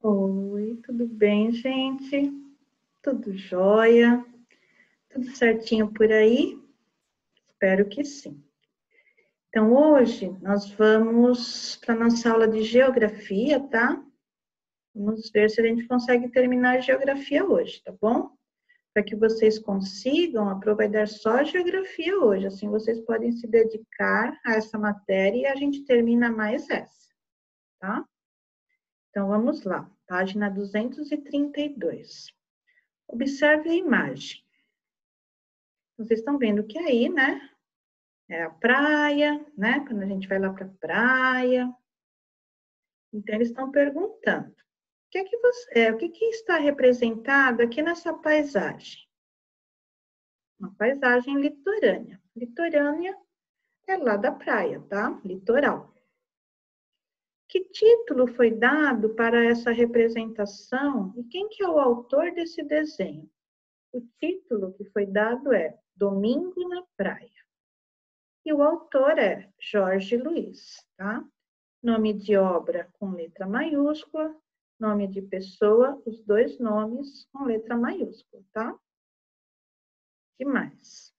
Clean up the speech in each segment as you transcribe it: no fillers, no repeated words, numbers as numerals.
Oi, tudo bem, gente? Tudo jóia? Tudo certinho por aí? Espero que sim. Então, hoje nós vamos para a nossa aula de geografia, tá? Vamos ver se a gente consegue terminar a geografia hoje, tá bom? Para que vocês consigam, a Pro vai dar só geografia hoje, assim vocês podem se dedicar a essa matéria e a gente termina mais essa, tá? Então, vamos lá, página 232. Observe a imagem. Vocês estão vendo que aí, né, é a praia, né, quando a gente vai lá para a praia. Então, eles estão perguntando, o que que está representado aqui nessa paisagem? Uma paisagem litorânea. Litorânea é lá da praia, tá? Litoral. Que título foi dado para essa representação e quem que é o autor desse desenho? O título que foi dado é Domingo na Praia. E o autor é Jorge Luiz, tá? Nome de obra com letra maiúscula, nome de pessoa, os dois nomes com letra maiúscula, tá? Que mais?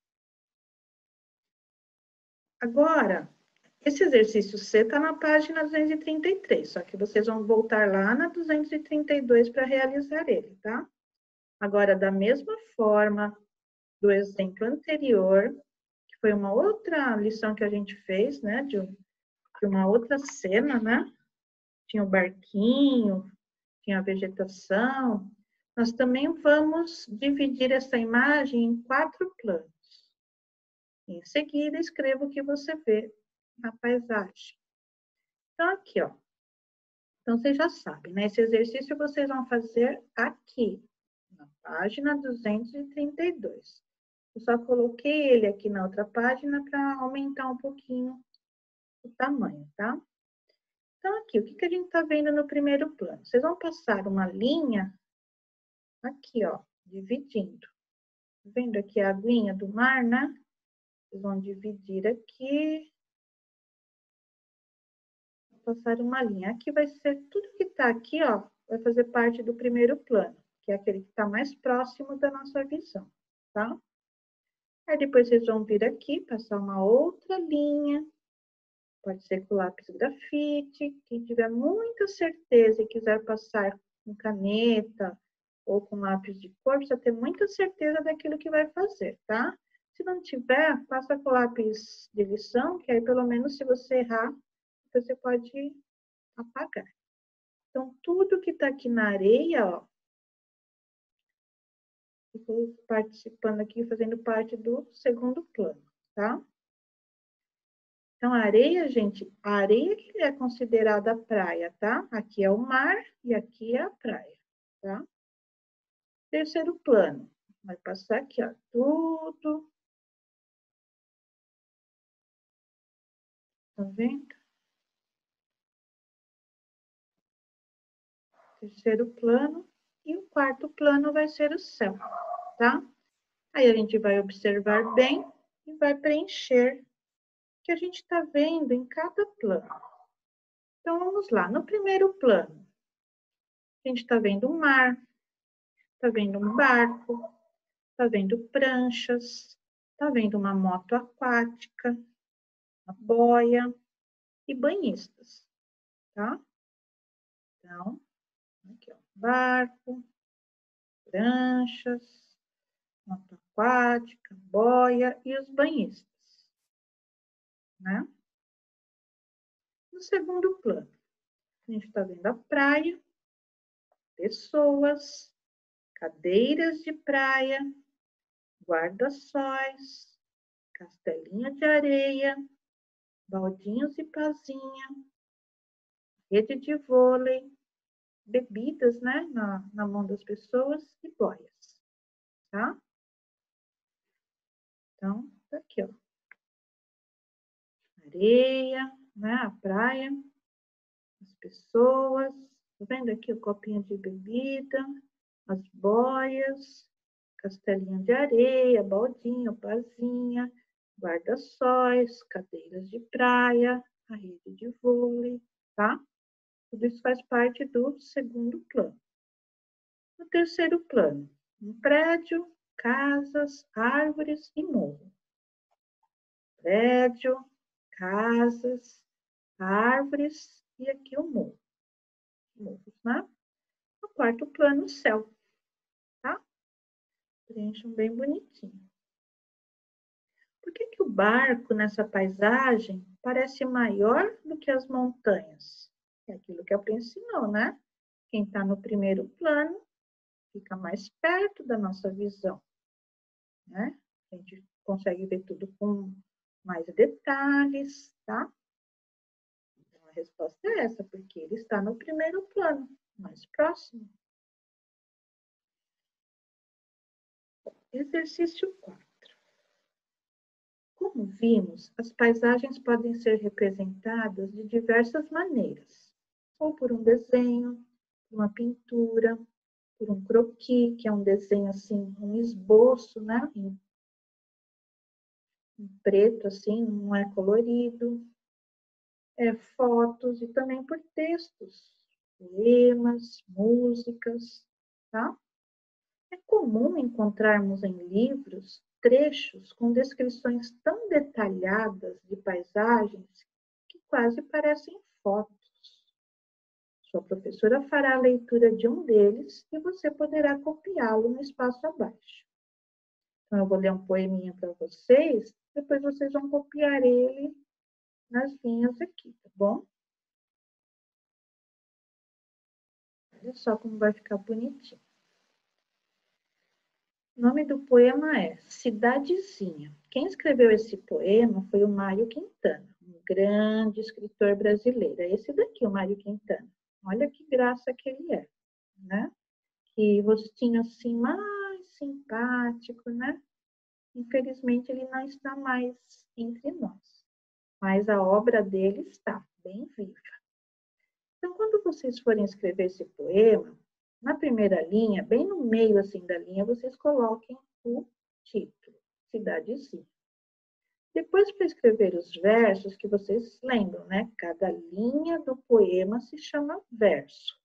Agora, esse exercício C está na página 233, só que vocês vão voltar lá na 232 para realizar ele, tá? Agora, da mesma forma do exemplo anterior, que foi uma outra lição que a gente fez, né, de uma outra cena, né? Tinha o barquinho, tinha a vegetação. Nós também vamos dividir essa imagem em 4 planos. Em seguida, escreva o que você vê na paisagem. Então, aqui, ó. Então, vocês já sabem, né? Esse exercício vocês vão fazer aqui, na página 232. Eu só coloquei ele aqui na outra página para aumentar um pouquinho o tamanho, tá? Então, aqui, o que a gente está vendo no primeiro plano? Vocês vão passar uma linha aqui, ó, dividindo. Vendo aqui a aguinha do mar, né? Vocês vão dividir aqui. Passar uma linha. Aqui vai ser tudo que tá aqui, ó, vai fazer parte do primeiro plano, que é aquele que está mais próximo da nossa visão, tá? Aí depois vocês vão vir aqui, passar uma outra linha. Pode ser com lápis grafite. Quem tiver muita certeza e quiser passar com caneta ou com lápis de cor, precisa ter muita certeza daquilo que vai fazer, tá? Se não tiver, passa com lápis de lição, que aí pelo menos se você errar, você pode apagar. Então, tudo que está aqui na areia, ó, estou participando aqui, fazendo parte do segundo plano, tá? Então, a areia, gente, a areia que é considerada praia, tá? Aqui é o mar e aqui é a praia, tá? Terceiro plano, vai passar aqui, ó, tudo. Tá vendo? Terceiro plano. E o quarto plano vai ser o céu, tá? Aí a gente vai observar bem e vai preencher o que a gente está vendo em cada plano. Então, vamos lá. No primeiro plano, a gente está vendo um mar, está vendo um barco, está vendo pranchas, está vendo uma moto aquática, uma boia e banhistas, tá? Então, aqui, ó, barco, pranchas, moto aquática, boia e os banhistas, né? No segundo plano, a gente está vendo a praia, pessoas, cadeiras de praia, guarda-sóis, castelinho de areia, baldinhos e pazinha, rede de vôlei, bebidas, né, na mão das pessoas e boias, tá? Então, tá aqui, ó. Areia, né, a praia, as pessoas, tá vendo aqui o copinho de bebida, as boias, castelinho de areia, baldinho, pazinha, guarda-sóis, cadeiras de praia, a rede de vôlei, tá? Tudo isso faz parte do segundo plano. No terceiro plano, um prédio, casas, árvores e morro. Prédio, casas, árvores e aqui o morro. Morros, né? No quarto plano, o céu, tá? Preencham bem bonitinho. Por que o barco nessa paisagem parece maior do que as montanhas? É aquilo que a Pri ensinou, né? Quem está no primeiro plano fica mais perto da nossa visão, né? A gente consegue ver tudo com mais detalhes, tá? Então, a resposta é essa, porque ele está no primeiro plano, mais próximo. Exercício 4. Como vimos, as paisagens podem ser representadas de diversas maneiras, ou por um desenho, uma pintura, por um croquis, que é um desenho assim, um esboço, né? Em preto, assim, não é colorido. Fotos e também por textos, poemas, músicas, tá? É comum encontrarmos em livros trechos com descrições tão detalhadas de paisagens que quase parecem fotos. Sua professora fará a leitura de um deles e você poderá copiá-lo no espaço abaixo. Então, eu vou ler um poeminha para vocês, depois vocês vão copiar ele nas linhas aqui, tá bom? Olha só como vai ficar bonitinho. O nome do poema é Cidadezinha. Quem escreveu esse poema foi o Mário Quintana, um grande escritor brasileiro. É esse daqui, o Mário Quintana. Olha que graça que ele é, né? Que rostinho assim mais simpático, né? Infelizmente ele não está mais entre nós, mas a obra dele está bem viva. Então, quando vocês forem escrever esse poema, na primeira linha, bem no meio assim da linha, vocês coloquem o título, Cidadezinha. Depois, para escrever os versos, que vocês lembram, né? Cada linha do poema se chama verso.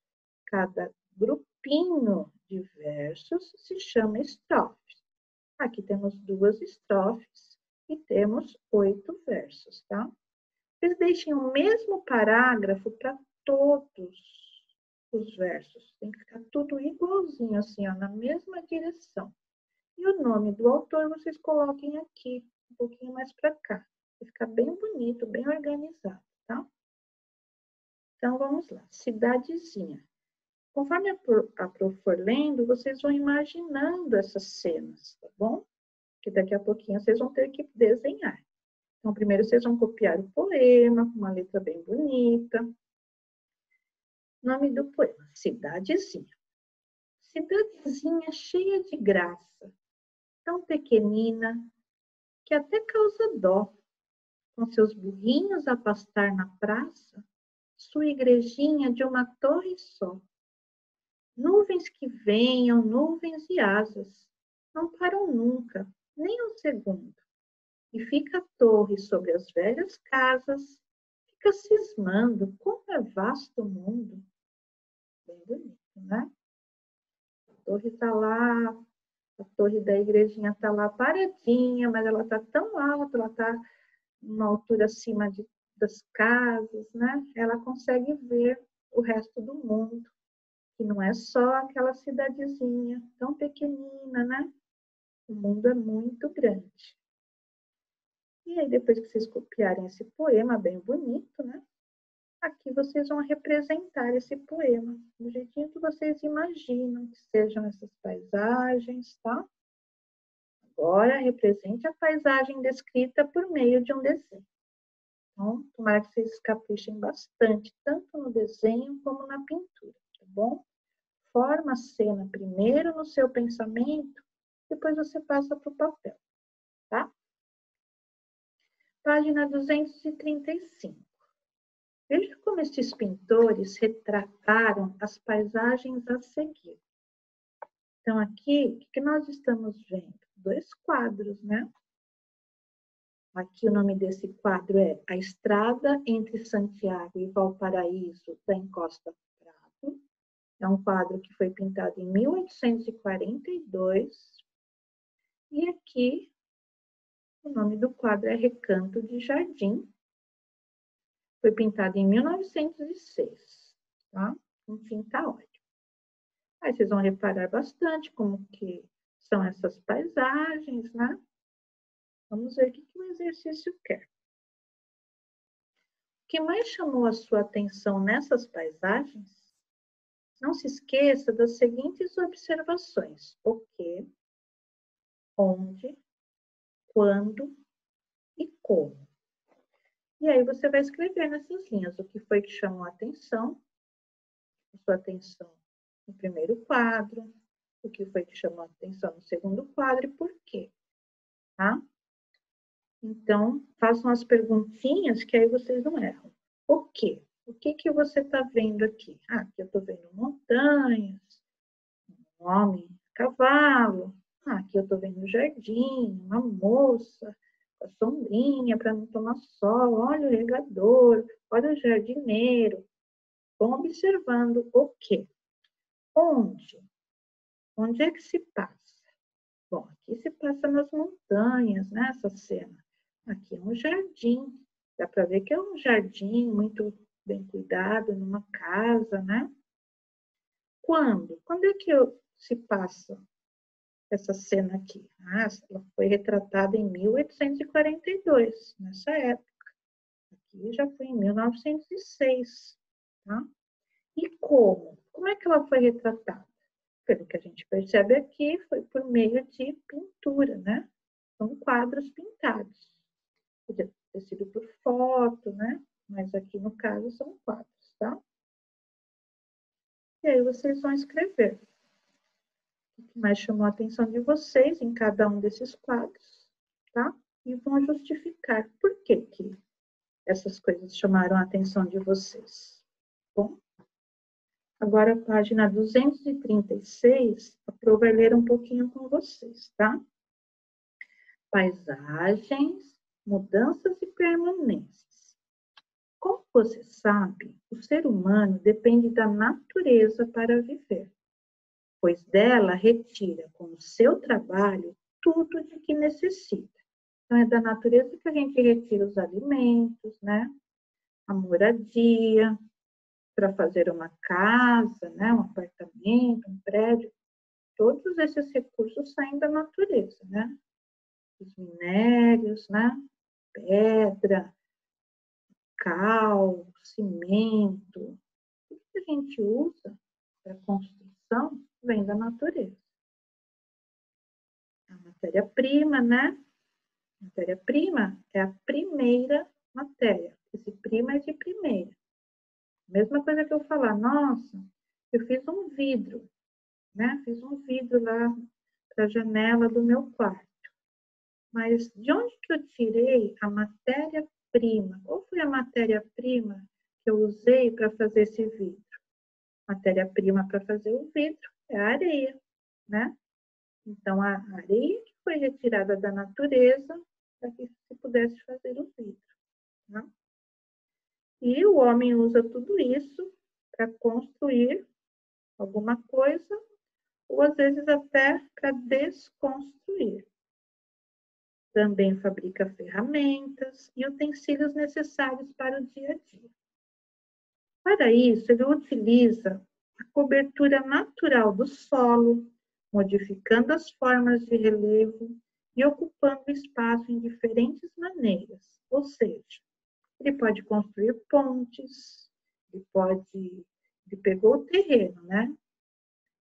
Cada grupinho de versos se chama estrofe. Aqui temos 2 estrofes e temos 8 versos, tá? Vocês deixem o mesmo parágrafo para todos os versos. Tem que ficar tudo igualzinho, assim, ó, na mesma direção. E o nome do autor vocês coloquem aqui, um pouquinho mais para cá. Vai ficar bem bonito, bem organizado, tá? Então, vamos lá. Cidadezinha. Conforme a Pro for lendo, vocês vão imaginando essas cenas, tá bom? Que daqui a pouquinho vocês vão ter que desenhar. Então, primeiro vocês vão copiar o poema, com uma letra bem bonita. Nome do poema, Cidadezinha. Cidadezinha cheia de graça, tão pequenina, que até causa dó, com seus burrinhos a pastar na praça, sua igrejinha de uma torre só. Nuvens que venham, nuvens e asas, não param nunca, nem um segundo. E fica a torre sobre as velhas casas, fica cismando como é vasto o mundo. Bem bonito, né? A torre está lá, a torre da igrejinha está lá paradinha, mas ela está tão alta, ela está uma altura acima das casas, né? Ela consegue ver o resto do mundo, que não é só aquela cidadezinha tão pequenina, né? O mundo é muito grande. E aí, depois que vocês copiarem esse poema bem bonito, né? Aqui vocês vão representar esse poema, do jeitinho que vocês imaginam que sejam essas paisagens, tá? Agora, represente a paisagem descrita por meio de um desenho. Então, tomara que vocês caprichem bastante, tanto no desenho como na pintura, tá bom? Forma a cena primeiro no seu pensamento, depois você passa para o papel, tá? Página 235. Veja como estes pintores retrataram as paisagens a seguir. Então, aqui, o que nós estamos vendo? 2 quadros, né? Aqui o nome desse quadro é A Estrada entre Santiago e Valparaíso, da Encosta Prado. É um quadro que foi pintado em 1842. E aqui o nome do quadro é Recanto de Jardim. Foi pintado em 1906, tá? Um tinta óleo. Aí vocês vão reparar bastante como que são essas paisagens, né? Vamos ver o que o exercício quer. O que mais chamou a sua atenção nessas paisagens? Não se esqueça das seguintes observações: o que, onde, quando e como. E aí você vai escrever nessas linhas o que foi que chamou a sua atenção no primeiro quadro, o que foi que chamou a atenção no segundo quadro e por quê, tá? Então, façam as perguntinhas que aí vocês não erram. O quê? O que que você está vendo aqui? Ah, aqui eu estou vendo montanhas, um homem, cavalo. Ah, aqui eu estou vendo um jardim, uma moça, com a sombrinha para não tomar sol. Olha o regador, olha o jardineiro. Vão observando o quê? Onde? Onde é que se passa? Bom, aqui se passa nas montanhas, né, essa cena. Aqui é um jardim. Dá para ver que é um jardim muito bem cuidado, numa casa, né? Quando? Quando é que se passa essa cena aqui? Ah, ela foi retratada em 1842, nessa época. Aqui já foi em 1906, tá? E como? Como é que ela foi retratada? Pelo que a gente percebe aqui, foi por meio de pintura, né? São quadros pintados. Podia ter sido por foto, né? Mas aqui no caso são quadros, tá? E aí vocês vão escrever o que mais chamou a atenção de vocês em cada um desses quadros, tá? E vão justificar por que que essas coisas chamaram a atenção de vocês. Bom, agora a página 236, a Pro vai ler um pouquinho com vocês, tá? Paisagens, mudanças e permanências. Como você sabe, o ser humano depende da natureza para viver, pois dela retira com o seu trabalho tudo de que necessita. Então, é da natureza que a gente retira os alimentos, né? A moradia, para fazer uma casa, né? Um apartamento, um prédio. Todos esses recursos saem da natureza, né? Os minérios, né? Pedra, cal, cimento, tudo que a gente usa para construção vem da natureza. A matéria-prima, né? Matéria-prima é a primeira matéria. Esse prima é de primeira. Mesma coisa que eu falar, nossa, eu fiz um vidro, né? Fiz um vidro lá para a janela do meu quarto. Mas de onde que eu tirei a matéria-prima? Qual foi a matéria-prima que eu usei para fazer esse vidro? Matéria-prima para fazer o vidro é a areia, né? Então, a areia que foi retirada da natureza para que se pudesse fazer o vidro. Tá? E o homem usa tudo isso para construir alguma coisa, ou às vezes até para desconstruir. Também fabrica ferramentas e utensílios necessários para o dia a dia. Para isso, ele utiliza a cobertura natural do solo, modificando as formas de relevo e ocupando espaço em diferentes maneiras. Ou seja, ele pode construir pontes, ele pegou o terreno, né?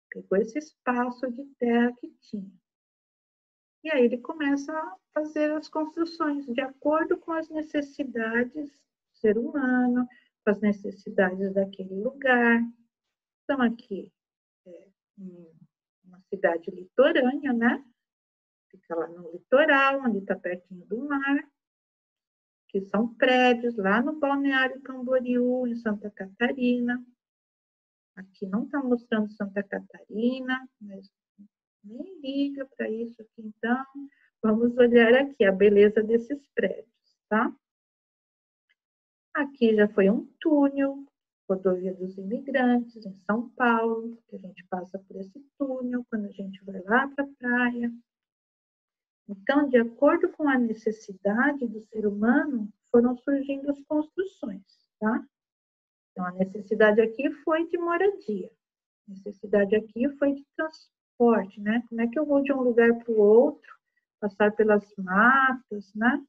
Pegou esse espaço de terra que tinha. E aí ele começa a fazer as construções de acordo com as necessidades do ser humano, com as necessidades daquele lugar. Então, aqui é uma cidade litorânea, né? Fica lá no litoral, onde está pertinho do mar, que são prédios lá no Balneário Camboriú, em Santa Catarina. Aqui não está mostrando Santa Catarina, mas nem liga para isso aqui então. Vamos olhar aqui a beleza desses prédios, tá? Aqui já foi um túnel, Rodovia dos Imigrantes, em São Paulo, que a gente passa por esse túnel quando a gente vai lá para a praia. Então, de acordo com a necessidade do ser humano, foram surgindo as construções, tá? Então, a necessidade aqui foi de moradia. A necessidade aqui foi de transporte, né? Como é que eu vou de um lugar para o outro, passar pelas matas, né?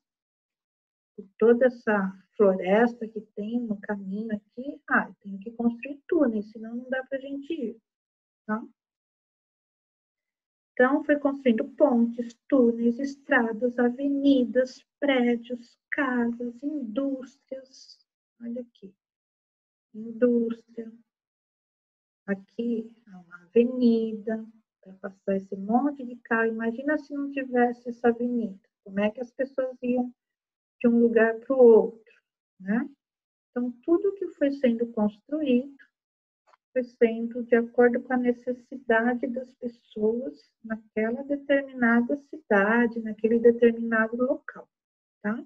Por toda essa floresta que tem no caminho aqui. Eu tenho que construir túneis, senão não dá para a gente ir, tá? Então, foi construindo pontes, túneis, estradas, avenidas, prédios, casas, indústrias. Olha aqui, indústria. Aqui há uma avenida para passar esse monte de carro. Imagina se não tivesse essa avenida. Como é que as pessoas iam de um lugar para o outro, né? Então, tudo que foi sendo construído foi sendo de acordo com a necessidade das pessoas naquela determinada cidade, naquele determinado local, tá?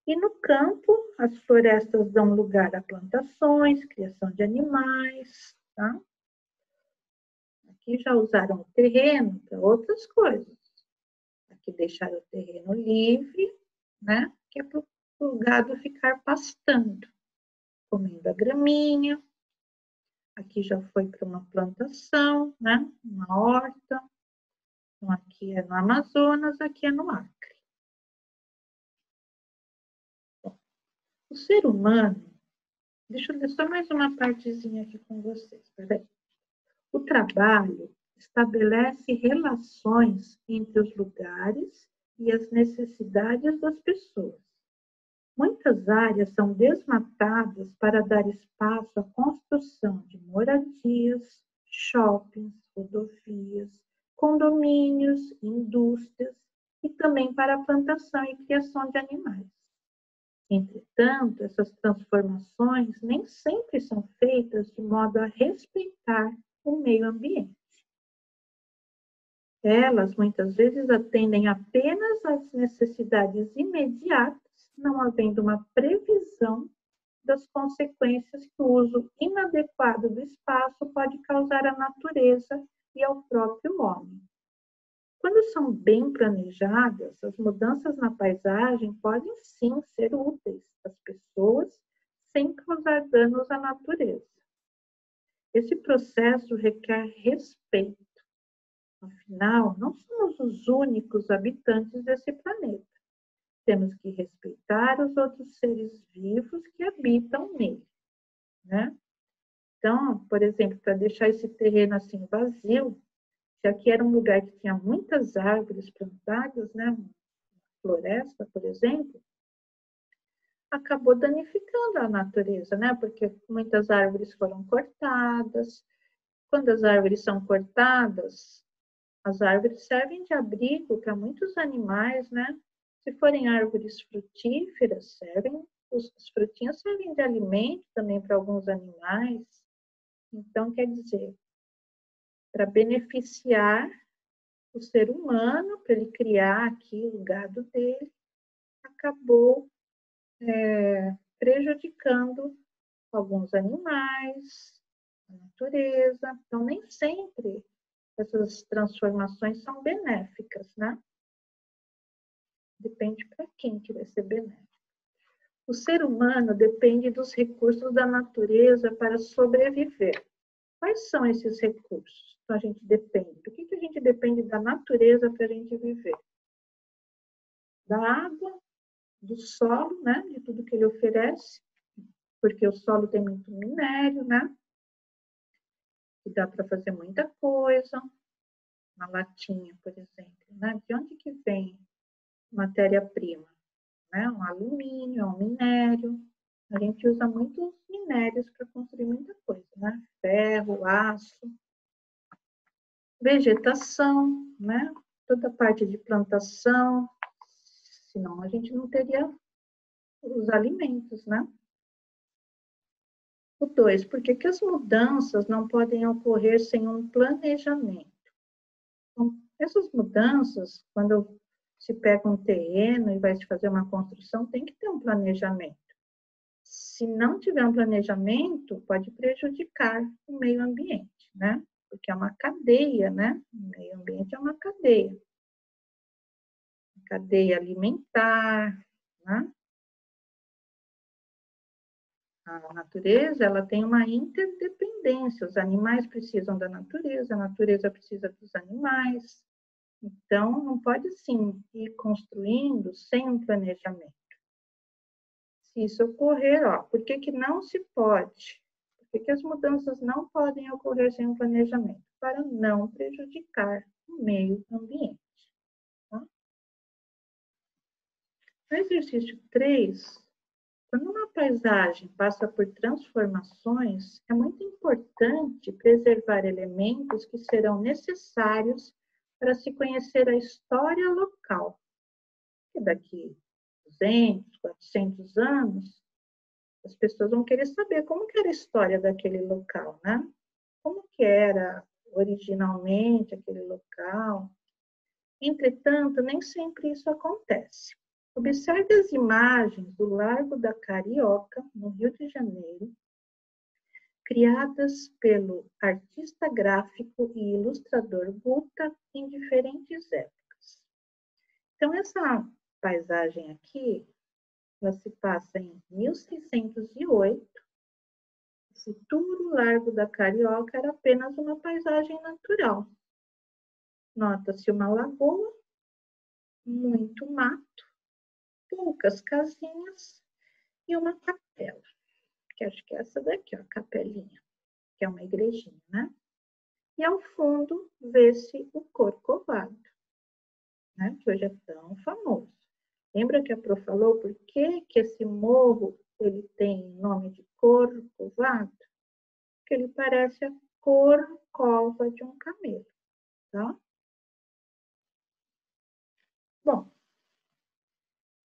E no campo, as florestas dão lugar a plantações, criação de animais, tá? Aqui já usaram o terreno para outras coisas. Aqui deixaram o terreno livre, né? Que é para o gado ficar pastando, comendo a graminha. Aqui já foi para uma plantação, né? Uma horta. Então, aqui é no Amazonas, aqui é no Acre. Bom, o ser humano, deixa eu ler só mais uma partezinha aqui com vocês, peraí. O trabalho estabelece relações entre os lugares e as necessidades das pessoas. Muitas áreas são desmatadas para dar espaço à construção de moradias, shoppings, rodovias, condomínios, indústrias e também para a plantação e criação de animais. Entretanto, essas transformações nem sempre são feitas de modo a respeitar o meio ambiente. Elas, muitas vezes, atendem apenas às necessidades imediatas, não havendo uma previsão das consequências que o uso inadequado do espaço pode causar à natureza e ao próprio homem. Quando são bem planejadas, as mudanças na paisagem podem sim ser úteis às pessoas, sem causar danos à natureza. Esse processo requer respeito. Afinal, não somos os únicos habitantes desse planeta. Temos que respeitar os outros seres vivos que habitam nele, né? Então, por exemplo, para deixar esse terreno assim vazio, se aqui era um lugar que tinha muitas árvores plantadas, né? Floresta, por exemplo, acabou danificando a natureza, né? Porque muitas árvores foram cortadas. Quando as árvores são cortadas, as árvores servem de abrigo para muitos animais, né? Se forem árvores frutíferas, os frutinhos servem de alimento também para alguns animais. Então, quer dizer, para beneficiar o ser humano, para ele criar aqui o gado dele, acabou prejudicando alguns animais, a natureza. Então, nem sempre essas transformações são benéficas, né? Depende para quem que vai ser benéfico. O ser humano depende dos recursos da natureza para sobreviver. Quais são esses recursos? Então, a gente depende. Do que a gente depende da natureza para a gente viver? Da água, do solo, né? De tudo que ele oferece, porque o solo tem muito minério, né? E dá para fazer muita coisa. Uma latinha, por exemplo, né? De onde que vem matéria-prima? Né? Um alumínio, um minério. A gente usa muitos minérios para construir muita coisa, né? Ferro, aço, vegetação, né? Toda a parte de plantação, senão a gente não teria os alimentos, né? O 2, por que as mudanças não podem ocorrer sem um planejamento? Então, Essas mudanças, quando se pega um terreno e vai se fazer uma construção, tem que ter um planejamento. Se não tiver um planejamento, pode prejudicar o meio ambiente, né? Porque é uma cadeia, né? O meio ambiente é uma cadeia alimentar, né? A natureza, ela tem uma interdependência. Os animais precisam da natureza, a natureza precisa dos animais. Então, não pode, assim, ir construindo sem um planejamento. Se isso ocorrer, ó, por que que não se pode? Por que as mudanças não podem ocorrer sem um planejamento? Para não prejudicar o meio ambiente. Tá? No exercício 3, quando uma paisagem passa por transformações, é muito importante preservar elementos que serão necessários para se conhecer a história local. E daqui 200, 400 anos, as pessoas vão querer saber como que era a história daquele local, né? Como que era originalmente aquele local. Entretanto, nem sempre isso acontece. Observe as imagens do Largo da Carioca, no Rio de Janeiro, criadas pelo artista gráfico e ilustrador Guta em diferentes épocas. Então, essa paisagem aqui, ela se passa em 1608. O futuro Largo da Carioca era apenas uma paisagem natural. Nota-se uma lagoa, muito mato, poucas casinhas e uma capela, que acho que é essa daqui, ó, a capelinha, que é uma igrejinha, né? E ao fundo vê-se o Corcovado, né? Que hoje é tão famoso. Lembra que a Pro falou por que que esse morro ele tem nome de Corcovado? Porque ele parece a corcova de um camelo, tá? Bom,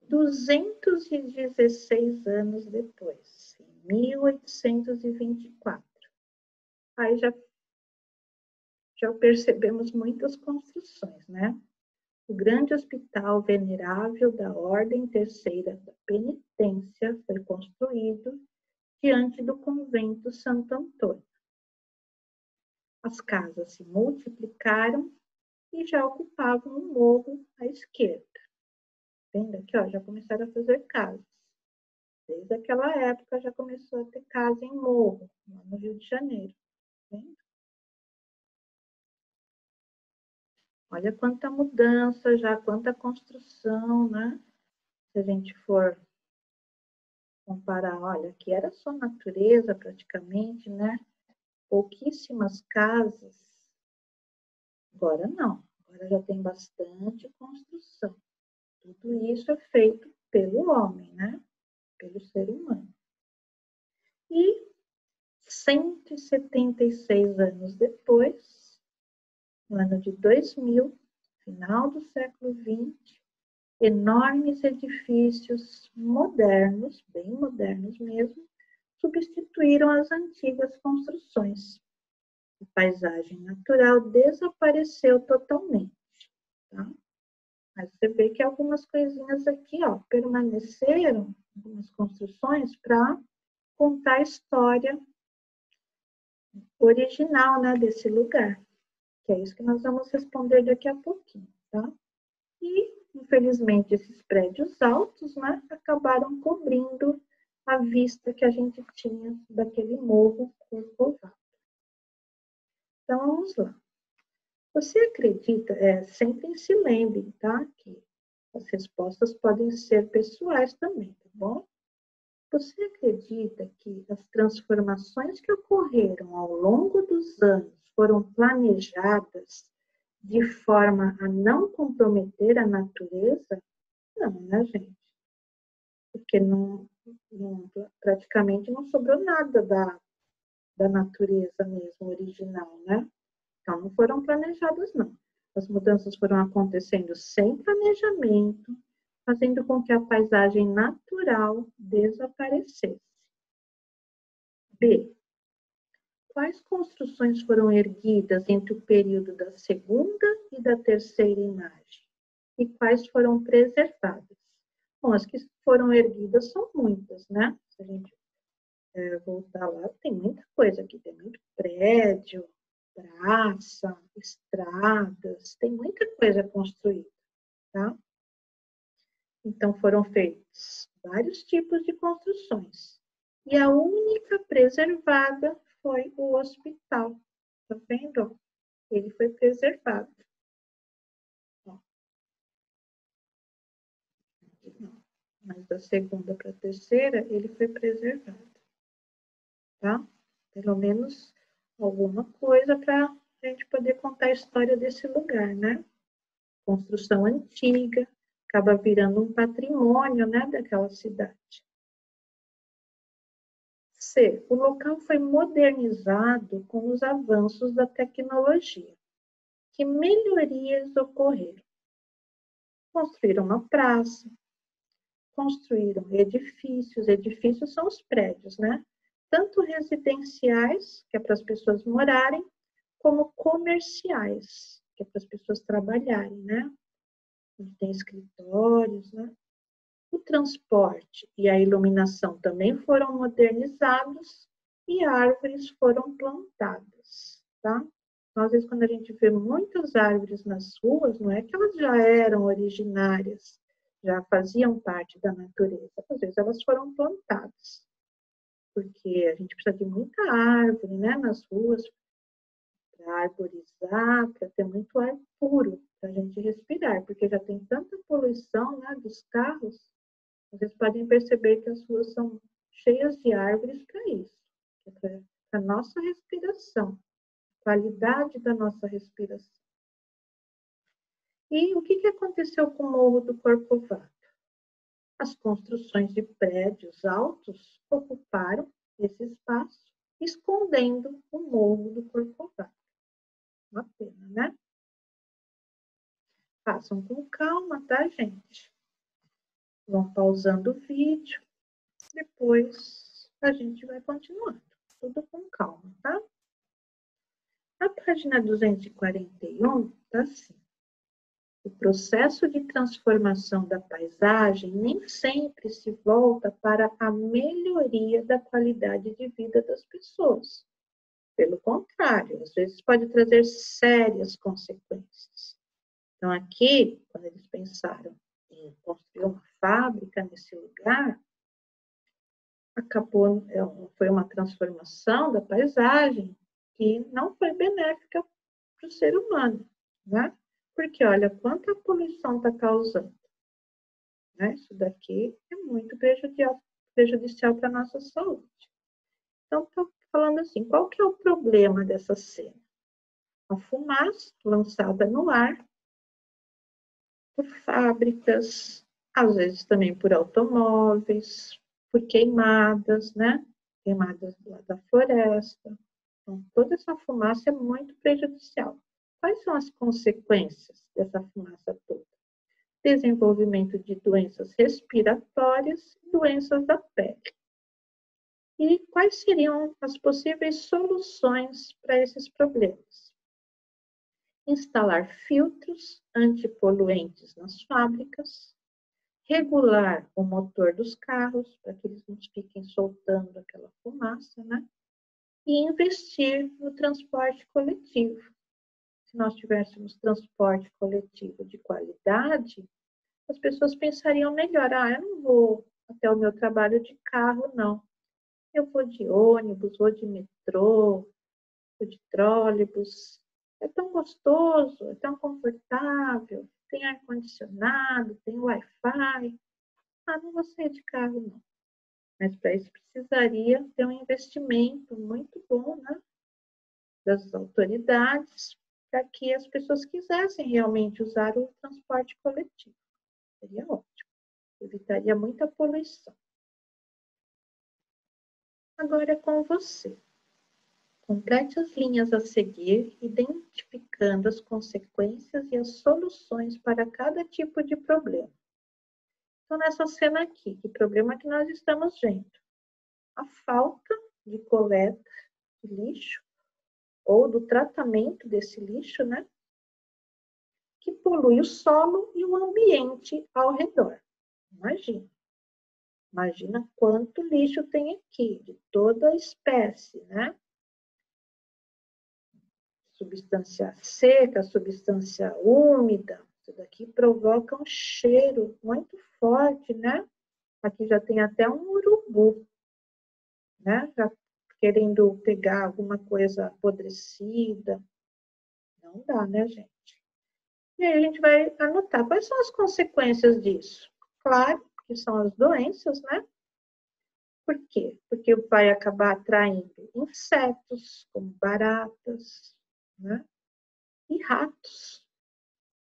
216 anos depois, em 1824, aí já percebemos muitas construções, né? O grande hospital venerável da Ordem Terceira da Penitência foi construído diante do convento Santo Antônio. As casas se multiplicaram e já ocupavam um morro à esquerda. Vendo aqui, ó, já começaram a fazer casas. Desde aquela época já começou a ter casa em morro, lá no Rio de Janeiro. Vendo? Olha quanta mudança já, quanta construção, né? Se a gente for comparar, olha, aqui era só natureza praticamente, né? Pouquíssimas casas. Agora não, agora já tem bastante construção. Tudo isso é feito pelo homem, né? Pelo ser humano. E 176 anos depois, no ano de 2000, final do século XX, enormes edifícios modernos, bem modernos mesmo, substituíram as antigas construções. A paisagem natural desapareceu totalmente, tá? Mas você vê que algumas coisinhas aqui, ó, permaneceram, algumas construções, para contar a história original, né, desse lugar. Que é isso que nós vamos responder daqui a pouquinho, tá? E, infelizmente, esses prédios altos, né, acabaram cobrindo a vista que a gente tinha daquele morro Corcovado. Então, vamos lá. Você acredita, sempre se lembre, tá? Que as respostas podem ser pessoais também, tá bom? Você acredita que as transformações que ocorreram ao longo dos anos foram planejadas de forma a não comprometer a natureza? Não, né, gente? Porque praticamente não sobrou nada da natureza mesmo, original, né? Então, não foram planejadas, não. As mudanças foram acontecendo sem planejamento, fazendo com que a paisagem natural desaparecesse. B. quais construções foram erguidas entre o período da segunda e da terceira imagem? E quais foram preservadas? Bom, as que foram erguidas são muitas, né? Se a gente voltar lá, tem muita coisa aqui, tem muito prédio, praça, estradas, tem muita coisa construída, tá? Então, foram feitos vários tipos de construções. E a única preservada foi o hospital. Tá vendo? Ele foi preservado. Ó. Mas da segunda para a terceira, ele foi preservado. Tá? Pelo menos alguma coisa para a gente poder contar a história desse lugar, né? Construção antiga, acaba virando um patrimônio, né, daquela cidade. C. O local foi modernizado com os avanços da tecnologia. Que melhorias ocorreram? Construíram uma praça, construíram edifícios. Edifícios são os prédios, né? Tanto residenciais, que é para as pessoas morarem, como comerciais, que é para as pessoas trabalharem, né? Onde tem escritórios, né? O transporte e a iluminação também foram modernizados e árvores foram plantadas, tá? Então, às vezes, quando a gente vê muitas árvores nas ruas, não é que elas já eram originárias, já faziam parte da natureza. Às vezes, elas foram plantadas, porque a gente precisa de muita árvore, né, nas ruas, para arborizar, para ter muito ar puro, para a gente respirar, porque já tem tanta poluição, né, dos carros. Vocês podem perceber que as ruas são cheias de árvores para isso, para a nossa respiração, qualidade da nossa respiração. E o que aconteceu com o Morro do Corcovado? As construções de prédios altos ocuparam esse espaço, escondendo o Morro do Corcovado. Uma pena, né? Façam com calma, tá, gente? Vão pausando o vídeo, depois a gente vai continuando. Tudo com calma, tá? A página 241 está assim. O processo de transformação da paisagem nem sempre se volta para a melhoria da qualidade de vida das pessoas. Pelo contrário, às vezes pode trazer sérias consequências. Então, aqui, quando eles pensaram em construir uma fábrica nesse lugar, foi uma transformação da paisagem que não foi benéfica para o ser humano, né? Porque olha quanta poluição está causando, né? Isso daqui é muito prejudicial para a nossa saúde. Então, estou falando assim, qual que é o problema dessa cena? A fumaça lançada no ar por fábricas, às vezes também por automóveis, por queimadas, né? Queimadas lá da floresta. Então, toda essa fumaça é muito prejudicial. Quais são as consequências dessa fumaça toda? Desenvolvimento de doenças respiratórias e doenças da pele. E quais seriam as possíveis soluções para esses problemas? Instalar filtros antipoluentes nas fábricas, regular o motor dos carros, para que eles não fiquem soltando aquela fumaça, né? E investir no transporte coletivo. Se nós tivéssemos transporte coletivo de qualidade, as pessoas pensariam melhor. Eu não vou até o meu trabalho de carro, não. Eu vou de ônibus, vou de metrô, vou de trólebus. É tão gostoso, é tão confortável, tem ar-condicionado, tem Wi-Fi. Não vou sair de carro, não. Mas para isso precisaria ter um investimento muito bom, né, das autoridades, para que as pessoas quisessem realmente usar o transporte coletivo. Seria ótimo. Evitaria muita poluição. Agora é com você. Complete as linhas a seguir, identificando as consequências e as soluções para cada tipo de problema. Então, nessa cena aqui, que problema que nós estamos vendo? A falta de coleta de lixo ou do tratamento desse lixo, né? Que polui o solo e o ambiente ao redor. Imagina quanto lixo tem aqui, de toda a espécie, né? Substância seca, substância úmida. Isso daqui provoca um cheiro muito forte, né? Aqui já tem até um urubu, né? Já querendo pegar alguma coisa apodrecida. Não dá, né, gente? E aí a gente vai anotar quais são as consequências disso. Claro que são as doenças, né? Por quê? Porque vai acabar atraindo insetos, como baratas, né? E ratos,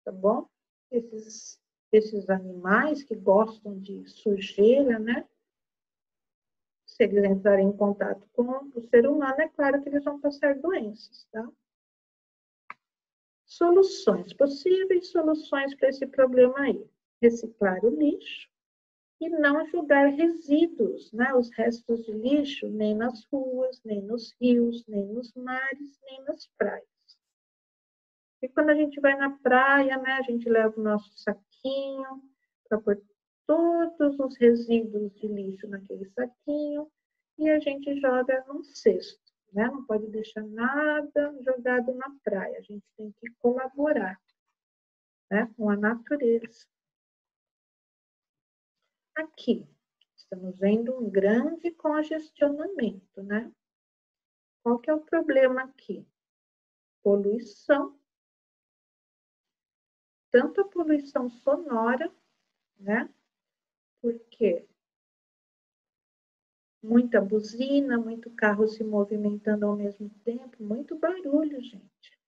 tá bom? Esses animais que gostam de sujeira, né? Se eles entrarem em contato com o ser humano, é claro que eles vão passar doenças, tá? Soluções, possíveis soluções para esse problema aí. Reciclar o lixo e não jogar resíduos, né? Os restos de lixo, nem nas ruas, nem nos rios, nem nos mares, nem nas praias. E quando a gente vai na praia, né? A gente leva o nosso saquinho para pôr todos os resíduos de lixo naquele saquinho e a gente joga num cesto, né? Não pode deixar nada jogado na praia. A gente tem que colaborar, né? Com a natureza. Aqui, estamos vendo um grande congestionamento, né? Qual que é o problema aqui? Poluição. Tanto a poluição sonora, né? Porque muita buzina, muito carro se movimentando ao mesmo tempo, muito barulho, gente.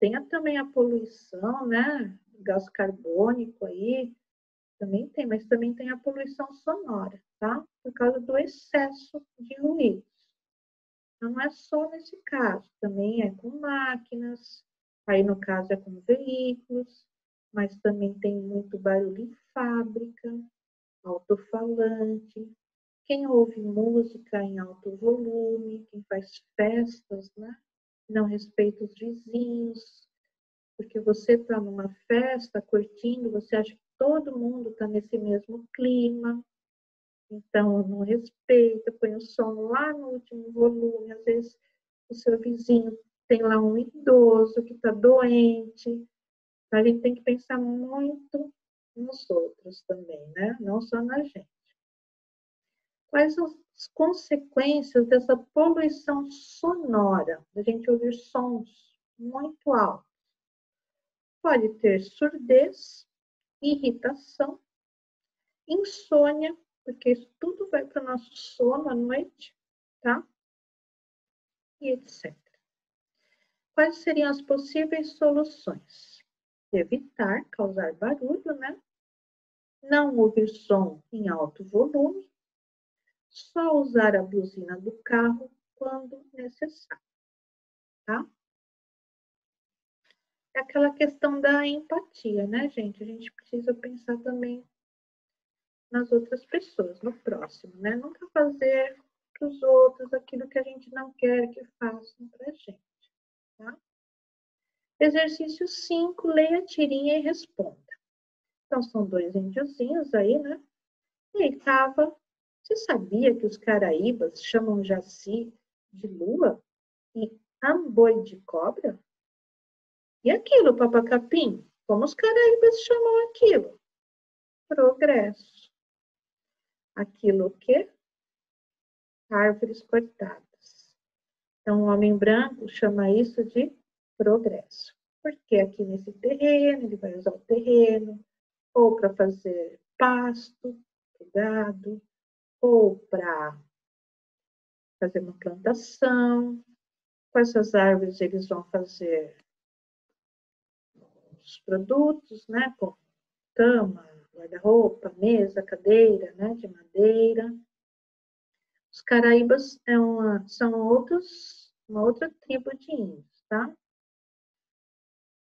Tem também a poluição, né? Gás carbônico aí, também tem, mas também tem a poluição sonora, tá? Por causa do excesso de ruídos. Então, não é só nesse caso, também é com máquinas, aí no caso é com veículos, mas também tem muito barulho em fábrica, alto-falante, quem ouve música em alto volume, quem faz festas, né? Não respeita os vizinhos, porque você está numa festa, curtindo, você acha que todo mundo está nesse mesmo clima, então não respeita, põe o som lá no último volume, às vezes o seu vizinho tem lá um idoso que está doente, a gente tem que pensar muito nos outros também, né? Não só na gente. Quais são as consequências dessa poluição sonora, da gente ouvir sons muito altos? Pode ter surdez, irritação, insônia, porque isso tudo vai para o nosso sono à noite, tá? E etc. Quais seriam as possíveis soluções? Evitar causar barulho, né? Não ouvir som em alto volume, só usar a buzina do carro quando necessário, tá? É aquela questão da empatia, né, gente? A gente precisa pensar também nas outras pessoas, no próximo, né? Nunca fazer para os outros aquilo que a gente não quer que façam para a gente, tá? Exercício 5, leia a tirinha e responda. Então, são dois índiozinhos aí, né? E aí tava, você sabia que os caraíbas chamam Jaci de lua e Amboi de cobra? E aquilo, papacapim? Como os caraíbas chamam aquilo? Progresso. Aquilo o quê? Árvores cortadas. Então, o homem branco chama isso de progresso. Porque aqui nesse terreno, ele vai usar o terreno ou para fazer pasto, gado, ou para fazer uma plantação. Com essas árvores, eles vão fazer os produtos, né? Com cama, guarda-roupa, mesa, cadeira, né? De madeira. Os caraíbas são uma outra tribo de índios, tá?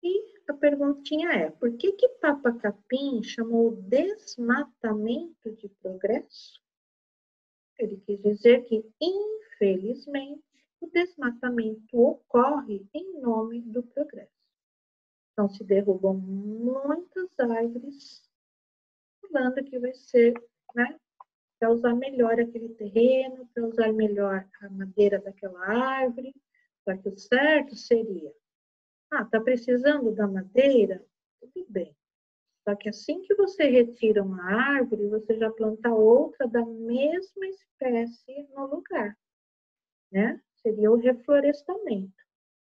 E a perguntinha é, por que que Papa Capim chamou desmatamento de progresso? Ele quis dizer que, infelizmente, o desmatamento ocorre em nome do progresso. Então, se derrubam muitas árvores, falando que vai ser, né, para usar melhor aquele terreno, para usar melhor a madeira daquela árvore. Só que o certo seria, está precisando da madeira? Tudo bem. Só que assim que você retira uma árvore, você já planta outra da mesma espécie no lugar, né? Seria o reflorestamento.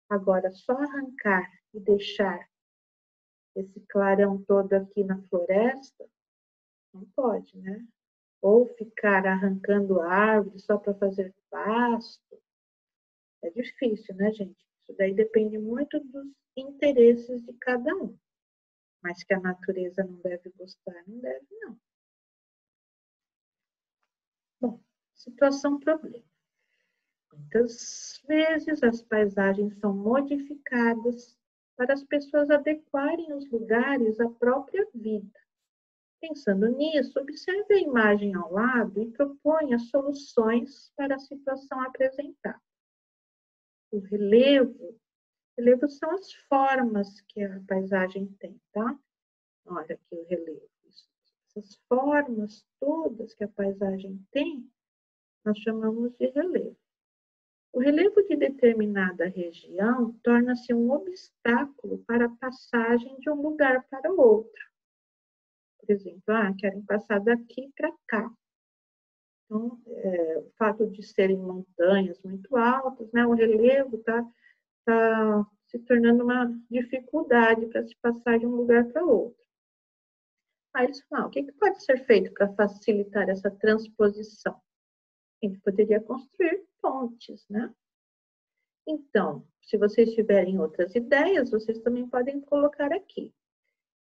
Agora, só arrancar e deixar esse clarão todo aqui na floresta, não pode, né? Ou ficar arrancando árvores só para fazer pasto. É difícil, né, gente? Isso daí depende muito dos interesses de cada um. Mas que a natureza não deve gostar, não deve, não. Bom, situação problema. Muitas vezes as paisagens são modificadas para as pessoas adequarem os lugares à própria vida. Pensando nisso, observe a imagem ao lado e proponha soluções para a situação apresentada. O relevo são as formas que a paisagem tem, tá? Olha aqui o relevo. Essas formas todas que a paisagem tem, nós chamamos de relevo. O relevo de determinada região torna-se um obstáculo para a passagem de um lugar para o outro. Por exemplo, querem passar daqui para cá. Então, o fato de serem montanhas muito altas, né, o relevo está se tornando uma dificuldade para se passar de um lugar para outro. Aí eles falam, o que pode ser feito para facilitar essa transposição? A gente poderia construir pontes, né? Então, se vocês tiverem outras ideias, vocês também podem colocar aqui.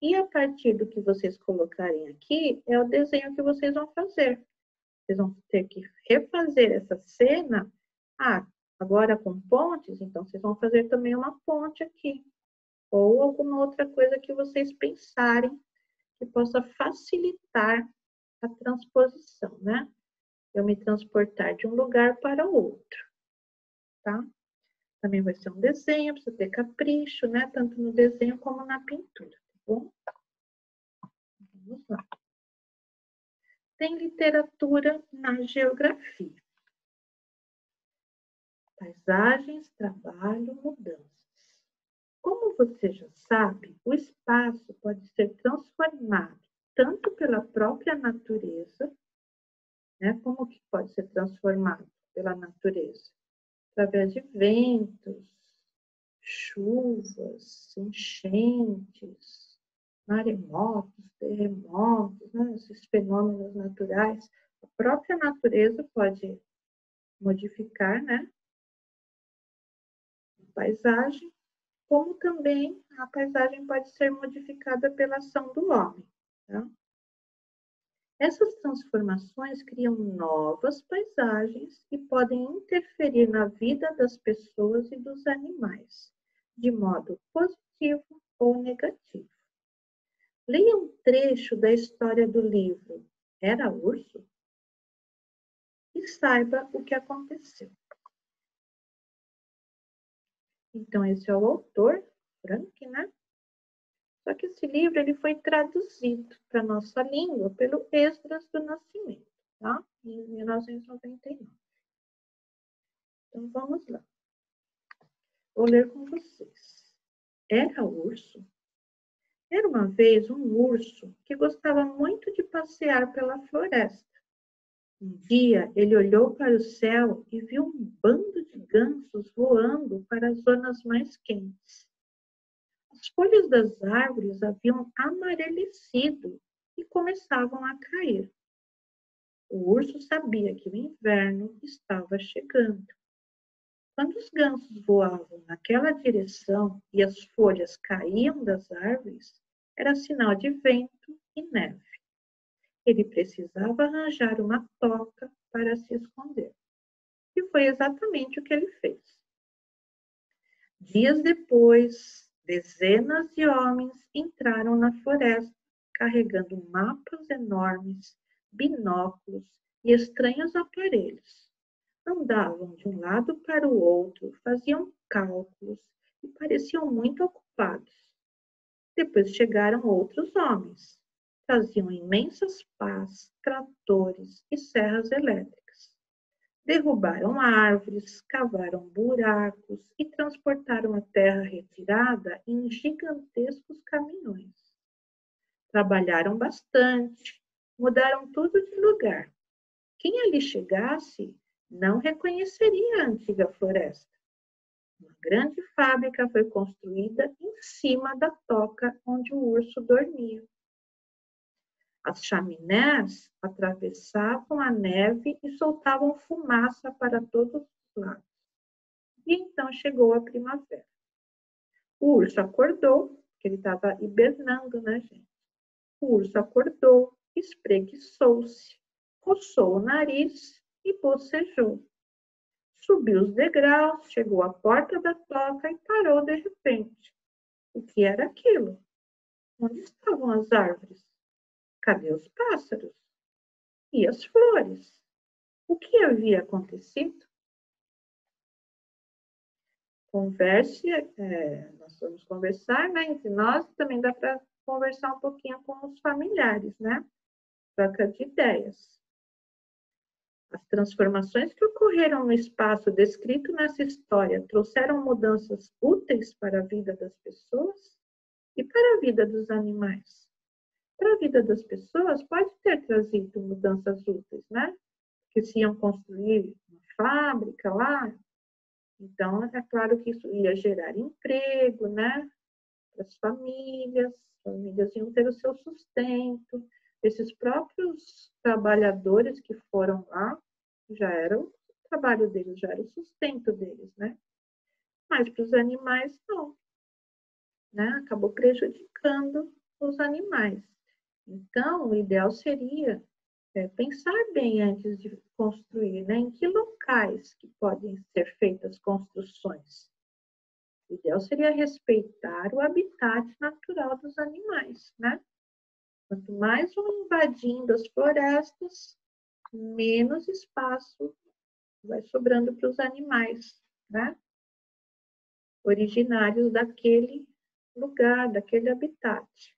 E a partir do que vocês colocarem aqui, é o desenho que vocês vão fazer. Vocês vão ter que refazer essa cena. Agora com pontes, então vocês vão fazer também uma ponte aqui. Ou alguma outra coisa que vocês pensarem que possa facilitar a transposição, né? Eu me transportar de um lugar para o outro, tá? Também vai ser um desenho, precisa ter capricho, né? Tanto no desenho como na pintura, tá bom? Vamos lá. Tem literatura na geografia. Paisagens, trabalho, mudanças. Como você já sabe, o espaço pode ser transformado tanto pela própria natureza, né? Como que pode ser transformado pela natureza? Através de ventos, chuvas, enchentes, maremotos, terremotos, né? Esses fenômenos naturais. A própria natureza pode modificar, né, a paisagem, como também a paisagem pode ser modificada pela ação do homem. Tá? Essas transformações criam novas paisagens e podem interferir na vida das pessoas e dos animais, de modo positivo ou negativo. Leia um trecho da história do livro Era Urso e saiba o que aconteceu. Então, esse é o autor, Frank, né? Só que esse livro ele foi traduzido para a nossa língua pelo Esdras do Nascimento, tá? Em 1999. Então, vamos lá. Vou ler com vocês. Era urso? Era uma vez um urso que gostava muito de passear pela floresta. Um dia, ele olhou para o céu e viu um bando de gansos voando para as zonas mais quentes. As folhas das árvores haviam amarelecido e começavam a cair. O urso sabia que o inverno estava chegando. Quando os gansos voavam naquela direção e as folhas caíam das árvores, era sinal de vento e neve. Ele precisava arranjar uma toca para se esconder. E foi exatamente o que ele fez. Dias depois, dezenas de homens entraram na floresta, carregando mapas enormes, binóculos e estranhos aparelhos. Andavam de um lado para o outro, faziam cálculos e pareciam muito ocupados. Depois chegaram outros homens. Traziam imensas pás, tratores e serras elétricas. Derrubaram árvores, cavaram buracos e transportaram a terra retirada em gigantescos caminhões. Trabalharam bastante, mudaram tudo de lugar. Quem ali chegasse não reconheceria a antiga floresta. Uma grande fábrica foi construída em cima da toca onde o urso dormia. As chaminés atravessavam a neve e soltavam fumaça para todos os lados. E então chegou a primavera. O urso acordou, porque ele estava hibernando, né, gente? O urso acordou, espreguiçou-se, coçou o nariz e bocejou. Subiu os degraus, chegou à porta da toca e parou de repente. O que era aquilo? Onde estavam as árvores? Cadê os pássaros? E as flores? O que havia acontecido? Converse, nós vamos conversar, né, entre nós, também dá para conversar um pouquinho com os familiares, né? Troca de ideias. As transformações que ocorreram no espaço descrito nessa história trouxeram mudanças úteis para a vida das pessoas e para a vida dos animais. Para a vida das pessoas, pode ter trazido mudanças úteis, né? Que se iam construir uma fábrica lá, então é claro que isso ia gerar emprego, né? Para as famílias iam ter o seu sustento. Esses próprios trabalhadores que foram lá, já era o trabalho deles, já era o sustento deles, né? Mas para os animais, não. Né? Acabou prejudicando os animais. Então, o ideal seria pensar bem antes de construir, né? Em que locais que podem ser feitas construções. O ideal seria respeitar o habitat natural dos animais, né? Quanto mais vão invadindo as florestas, menos espaço vai sobrando para os animais, né? Originários daquele lugar, daquele habitat.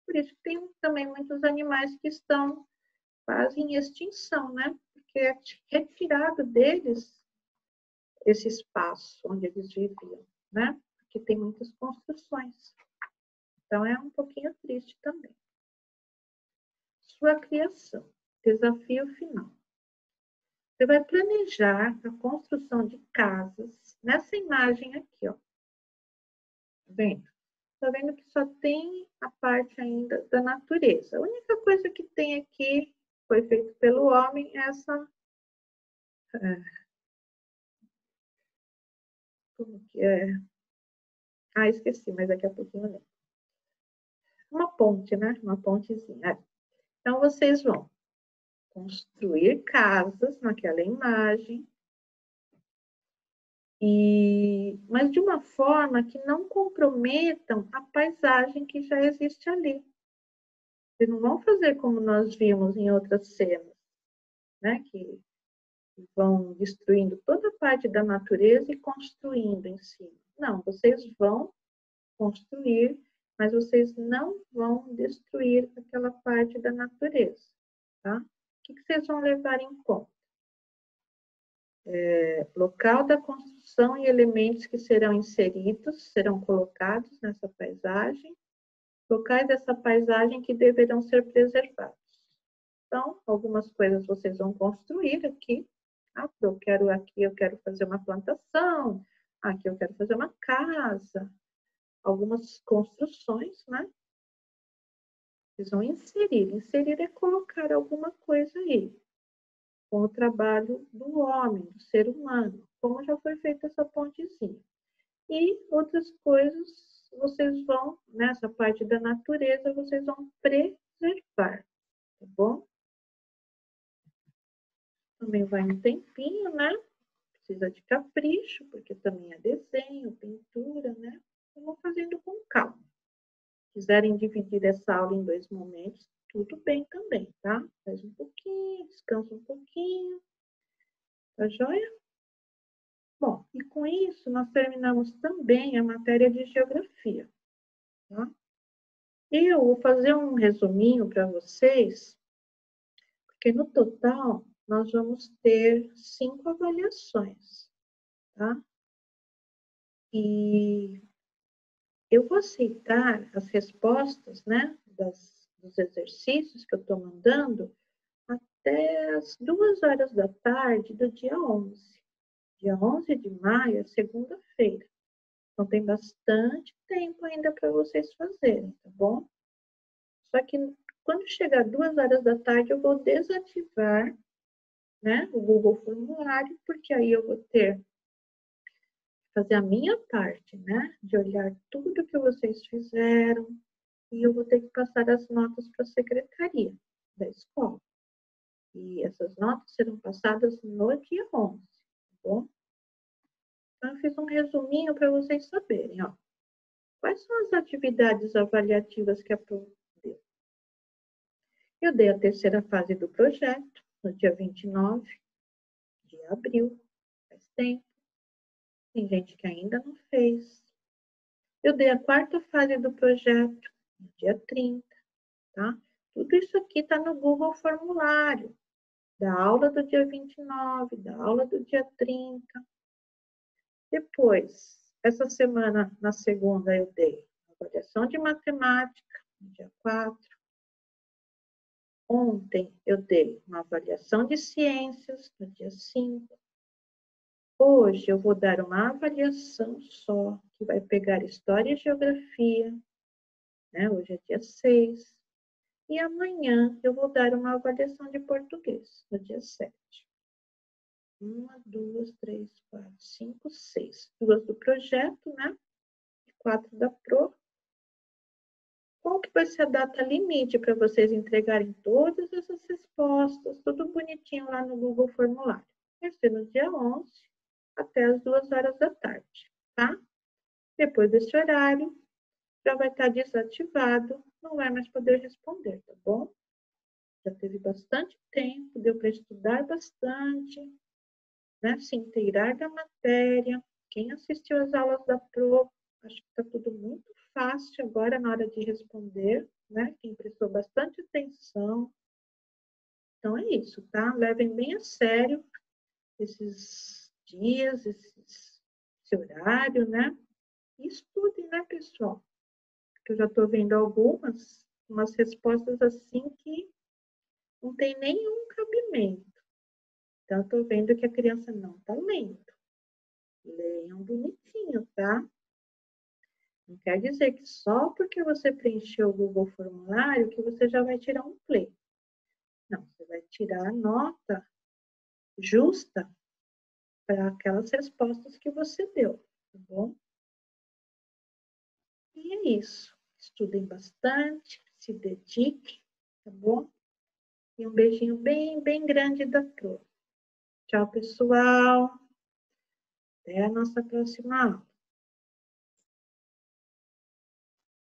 Por isso que tem também muitos animais que estão quase em extinção, né? Porque é retirado deles esse espaço onde eles viviam, né? Porque tem muitas construções. Então é um pouquinho triste também. Sua criação. Desafio final. Você vai planejar a construção de casas nessa imagem aqui, ó. Tá vendo? Tá vendo que só tem a parte ainda da natureza. A única coisa que tem aqui, foi feito pelo homem, é essa... como que é? Ah, esqueci, mas daqui a pouquinho eu lembro. Uma ponte, né? Uma pontezinha. Então, vocês vão construir casas naquela imagem, mas de uma forma que não comprometam a paisagem que já existe ali. Vocês não vão fazer como nós vimos em outras cenas, né? Que vão destruindo toda a parte da natureza e construindo em cima. Não, vocês vão construir, mas vocês não vão destruir aquela parte da natureza, tá? O que vocês vão levar em conta? Local da construção e elementos que serão inseridos, serão colocados nessa paisagem, locais dessa paisagem que deverão ser preservados. Então, algumas coisas vocês vão construir aqui. Eu quero fazer uma plantação, aqui eu quero fazer uma casa, algumas construções, né? Vocês vão inserir. Inserir é colocar alguma coisa aí, com o trabalho do homem, do ser humano, como já foi feita essa pontezinha. E outras coisas vocês vão, nessa parte da natureza, vocês vão preservar, tá bom? Também vai um tempinho, né? Precisa de capricho, porque também é desenho, pintura, né? Eu vou fazendo com calma. Se quiserem dividir essa aula em 2 momentos, tudo bem também, tá? Faz um pouquinho, descansa um pouquinho. Tá joia? Bom, e com isso nós terminamos também a matéria de geografia, tá? E eu vou fazer um resuminho para vocês, porque no total nós vamos ter 5 avaliações, tá? E eu vou aceitar as respostas, né, dos exercícios que eu estou mandando até as 2 horas da tarde do dia 11. Dia 11 de maio é segunda-feira. Então, tem bastante tempo ainda para vocês fazerem, tá bom? Só que quando chegar 2 horas da tarde, eu vou desativar, né, o Google Formulário, porque aí eu vou fazer a minha parte, né, de olhar tudo que vocês fizeram, e eu vou ter que passar as notas para a secretaria da escola. E essas notas serão passadas no dia 11, tá bom? Então, eu fiz um resuminho para vocês saberem, ó. Quais são as atividades avaliativas que a Pro deu? Eu dei a terceira fase do projeto, no dia 29 de abril, faz tempo. Tem gente que ainda não fez. Eu dei a quarta fase do projeto, no dia 30, tá? Tudo isso aqui está no Google Formulário, da aula do dia 29, da aula do dia 30. Depois, essa semana, na segunda, eu dei avaliação de matemática, no dia 4. Ontem, eu dei uma avaliação de ciências, no dia 5. Hoje, eu vou dar uma avaliação só, que vai pegar história e geografia, né? Hoje é dia 6. E amanhã, eu vou dar uma avaliação de português, no dia 7. 1, 2, 3, 4, 5, 6. 2 do projeto, né? E 4 da Pro. Qual que vai ser a data limite para vocês entregarem todas essas respostas, tudo bonitinho lá no Google Formulário? Vai ser no dia 11, até as 2 horas da tarde, tá? Depois desse horário, já vai estar desativado, não vai mais poder responder, tá bom? Já teve bastante tempo, deu para estudar bastante, né? Se inteirar da matéria. Quem assistiu às aulas da Pro, acho que está tudo muito fácil agora na hora de responder, né? Quem prestou bastante atenção. Então é isso, tá? Levem bem a sério esses dias, esse horário, né? E estudem, né, pessoal? Porque eu já estou vendo umas respostas assim que não tem nenhum cabimento. Então, eu estou vendo que a criança não está lendo. Leiam bonitinho, tá? Não quer dizer que só porque você preencheu o Google Formulário que você já vai tirar um play. Não, você vai tirar a nota justa para aquelas respostas que você deu, tá bom? E é isso. Estudem bastante, se dediquem, tá bom? E um beijinho bem, bem grande da Pro. Tchau, pessoal. Até a nossa próxima aula.